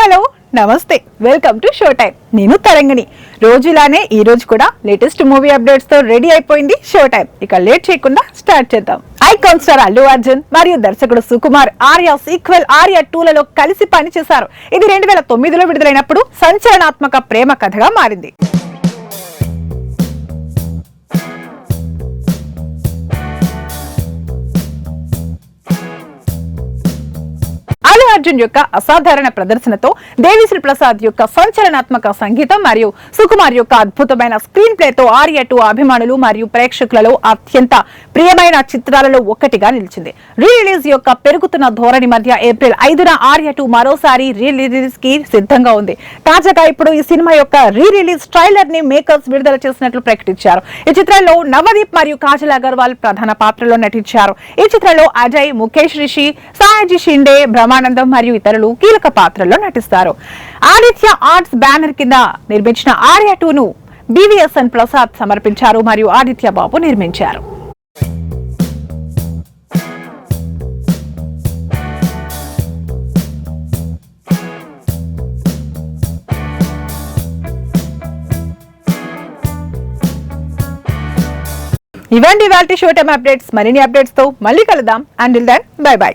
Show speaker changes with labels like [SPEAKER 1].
[SPEAKER 1] Hello నమస్తే, welcome to show time. నేను తరంగిణి. రోజులానే ఈ రోజు కూడా లేటెస్ట్ మూవీ అప్డేట్స్ తో రెడీ అయిపోయింది షో టైం. ఇక లేట్ చేయకుండా స్టార్ట్ చేద్దాం. ఐకాన్ స్టార్ అల్లు అర్జున్ మరియు దర్శకుడు సుకుమార్ ఆర్య సీక్వెల్ ఆర్య 2లలో కలిసి పనిచేశారు. ఇది 2009లో విడుదలైనప్పుడు సంచలనాత్మక ప్రేమ కథగా మారింది. అల్లు అర్జున్ యొక్క అసాధారణ ప్రదర్శనతో దేవిశ్రీ ప్రసాద్ యొక్క సంచలనాత్మక సంగీతం మరియు సుకుమార్ యొక్క అద్భుతమైన స్క్రీన్ ప్లేతో ఆర్య 2 అభిమానులు మరియు ప్రేక్షకులలో అత్యంత ప్రియమైన చిత్రాలలో ఒకటిగా నిలిచింది. రీ రిలీజ్ యొక్క పెరుగుతున్న ధోరణి మధ్య ఏప్రిల్ 5న ఆర్య 2 మరోసారి రీ రిలీజ్ కి సిద్ధంగా ఉంది. తాజాగా ఇప్పుడు ఈ సినిమా యొక్క రీ రిలీజ్ ట్రైలర్ ని మేకర్స్ విడుదల చేసినట్లు ప్రకటించారు. ఈ చిత్రంలో నవదీప్ మరియు కాజల్ అగర్వాల్ ప్రధాన పాత్రలో నటించారు. ఈ చిత్రంలో అజయ్, ముఖేష్ రిషి, సాయాజీ షిండే, బ్రహ్మానందం మరియు ఇతరులు కీలక పాత్రల్లో నటిస్తారు. ఆదిత్య ఆర్ట్స్ బ్యానర్ కింద నిర్మించిన ఆర్య 2ను BVSN ప్రసాద్ సమర్పించారు మరియు ఆదిత్య బాబు నిర్మించారు. ఇవండి ఇవాల్టి షో టైం అప్డేట్స్. మరిన్ని అప్డేట్స్ తో మళ్ళీ కలుద్దాం. Until then bye by.